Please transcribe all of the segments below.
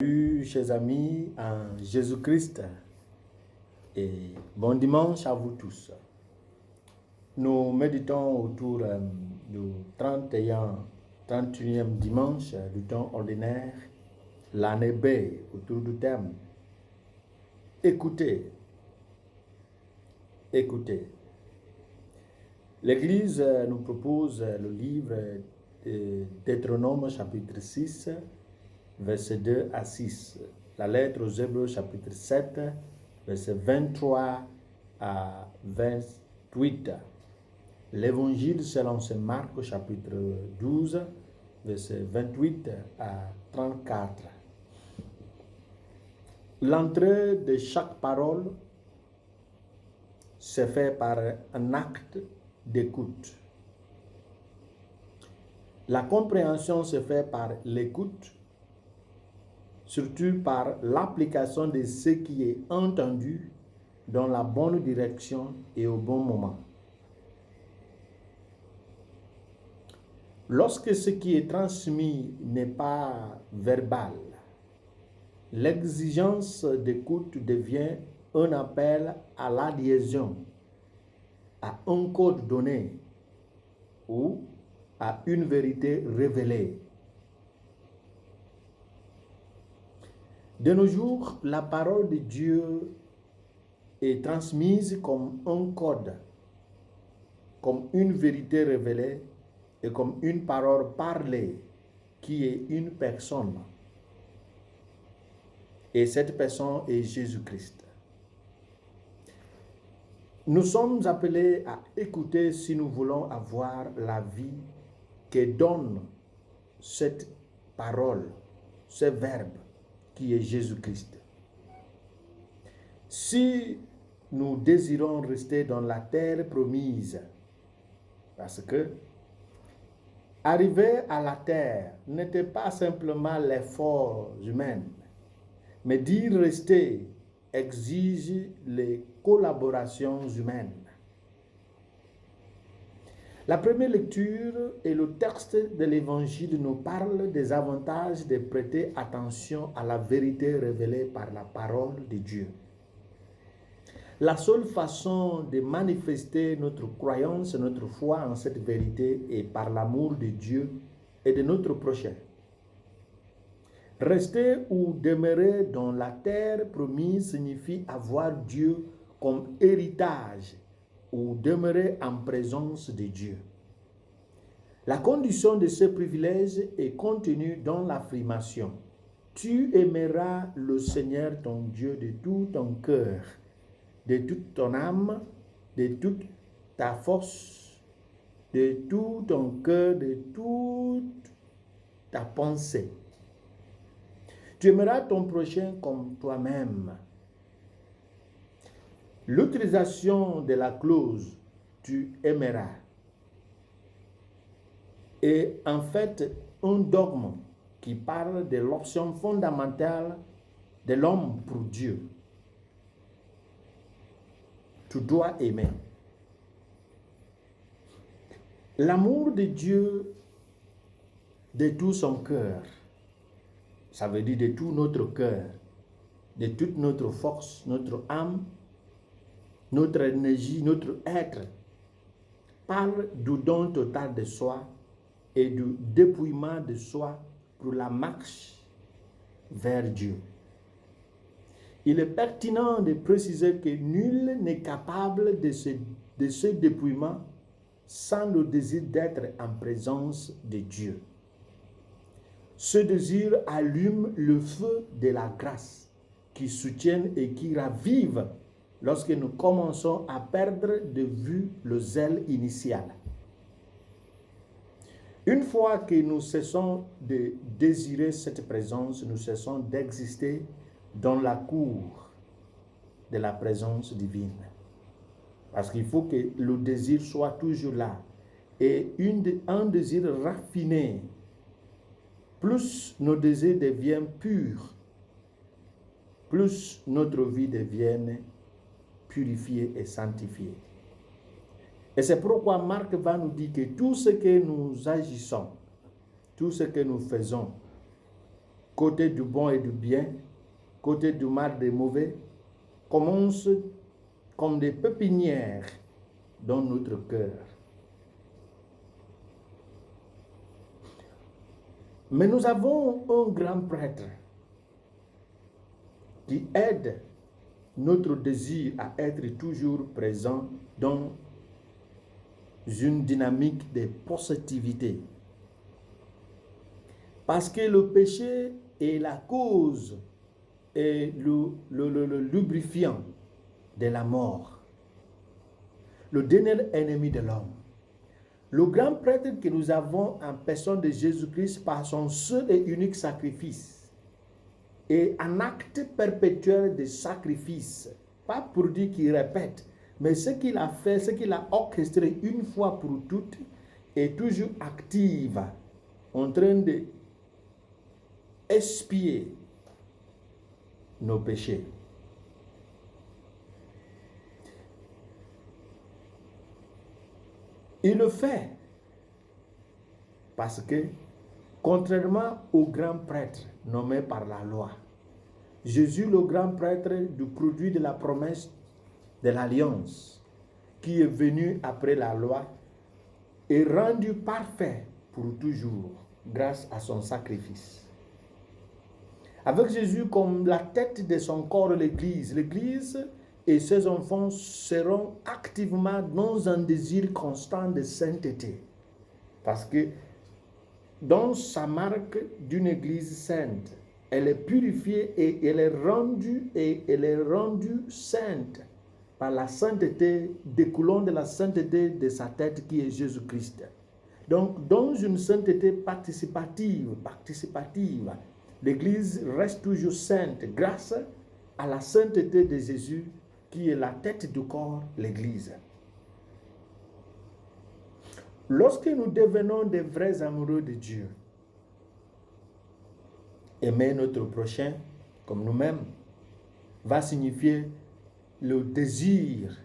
Salut, chers amis, en Jésus-Christ, et bon dimanche à vous tous. Nous méditons autour du 31e dimanche du temps ordinaire, l'année B, autour du thème écoutez, écoutez. L'Église nous propose le livre de Deutéronome chapitre 6, versets 2 à 6. La lettre aux Hébreux chapitre 7, versets 23 à 28. L'évangile selon saint Marc chapitre 12, versets 28 à 34. L'entrée de chaque parole se fait par un acte d'écoute. La compréhension se fait par l'écoute, surtout par l'application de ce qui est entendu dans la bonne direction et au bon moment. Lorsque ce qui est transmis n'est pas verbal, l'exigence d'écoute devient un appel à l'adhésion, à un code donné ou à une vérité révélée. De nos jours, la parole de Dieu est transmise comme un code, comme une vérité révélée et comme une parole parlée qui est une personne. Et cette personne est Jésus-Christ. Nous sommes appelés à écouter si nous voulons avoir la vie que donne cette parole, ce verbe qui est Jésus-Christ. Si nous désirons rester dans la terre promise, parce que arriver à la terre n'était pas simplement l'effort humain, mais d'y rester exige les collaborations humaines. La première lecture et le texte de l'Évangile nous parle des avantages de prêter attention à la vérité révélée par la parole de Dieu. La seule façon de manifester notre croyance, notre foi en cette vérité est par l'amour de Dieu et de notre prochain. Rester ou demeurer dans la terre promise signifie avoir Dieu comme héritage ou demeurer en présence de Dieu. La condition de ce privilège est contenue dans l'affirmation. Tu aimeras le Seigneur ton Dieu de tout ton cœur, de toute ton âme, de toute ta force, de tout ton cœur, de toute ta pensée. Tu aimeras ton prochain comme toi-même. L'utilisation de la clause « tu aimeras » est en fait un dogme qui parle de l'option fondamentale de l'homme pour Dieu. Tu dois aimer. L'amour de Dieu de tout son cœur, ça veut dire de tout notre cœur, de toute notre force, notre âme, notre énergie, notre être, parle du don total de soi et du dépouillement de soi pour la marche vers Dieu. Il est pertinent de préciser que nul n'est capable de ce dépouillement sans le désir d'être en présence de Dieu. Ce désir allume le feu de la grâce qui soutient et qui ravive lorsque nous commençons à perdre de vue le zèle initial. Une fois que nous cessons de désirer cette présence, nous cessons d'exister dans la cour de la présence divine. Parce qu'il faut que le désir soit toujours là. Et un désir raffiné, plus nos désirs deviennent purs, plus notre vie devient purifiée et sanctifiée. Et c'est pourquoi Marc va nous dire que tout ce que nous agissons, tout ce que nous faisons, côté du bon et du bien, côté du mal et du mauvais, commencent comme des pépinières dans notre cœur. Mais nous avons un grand prêtre qui aide notre désir à être toujours présent dans une dynamique de positivité. Parce que le péché est la cause et le lubrifiant de la mort. Le dernier ennemi de l'homme. Le grand prêtre que nous avons en personne de Jésus-Christ par son seul et unique sacrifice est un acte perpétuel de sacrifice. Pas pour dire qu'il répète, mais ce qu'il a fait, ce qu'il a orchestré une fois pour toutes est toujours active, en train de expier nos péchés. Il le fait parce que, contrairement au grand prêtre nommé par la loi, Jésus, le grand prêtre du produit de la promesse de l'alliance, qui est venu après la loi, est rendu parfait pour toujours grâce à son sacrifice. Avec Jésus comme la tête de son corps, l'Église et ses enfants seront activement dans un désir constant de sainteté. Parce que dans sa marque d'une Église sainte, elle est purifiée et elle est rendue sainte par la sainteté découlant de la sainteté de sa tête qui est Jésus-Christ. Donc, dans une sainteté participative, l'Église reste toujours sainte grâce à la sainteté de Jésus qui est la tête du corps, l'Église. Lorsque nous devenons des vrais amoureux de Dieu, aimer notre prochain comme nous-mêmes va signifier le désir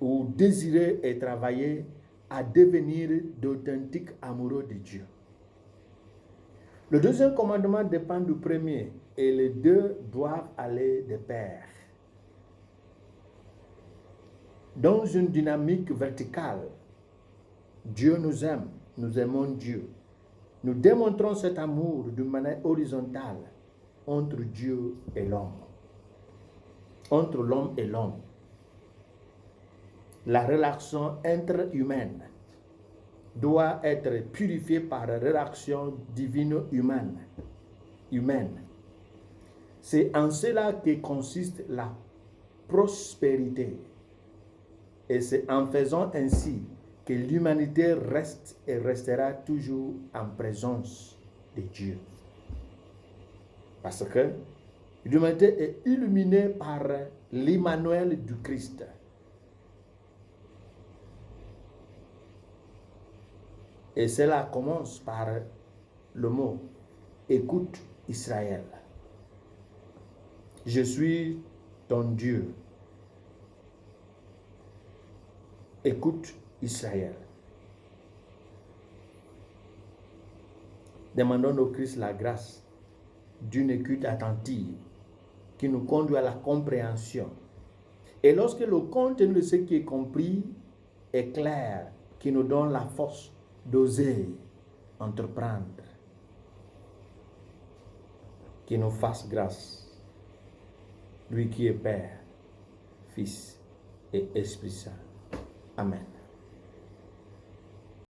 ou désirer et travailler à devenir d'authentiques amoureux de Dieu. Le deuxième commandement dépend du premier et les deux doivent aller de pair. Dans une dynamique verticale, Dieu nous aime, nous aimons Dieu. Nous démontrons cet amour d'une manière horizontale entre Dieu et l'homme. Entre l'homme et l'homme. La relation interhumaine doit être purifiée par la relation divine-humaine. C'est en cela que consiste la prospérité. Et c'est en faisant ainsi que l'humanité reste et restera toujours en présence de Dieu. Parce que l'humanité est illuminée par l'Emmanuel du Christ. Et cela commence par le mot « Écoute Israël ». Je suis ton Dieu. Écoute Israël. Demandons au Christ la grâce d'une écoute attentive qui nous conduit à la compréhension. Et lorsque le contenu de ce qui est compris est clair, qui nous donne la force d'oser entreprendre, qui nous fasse grâce, lui qui est Père, Fils et Esprit Saint. Amen.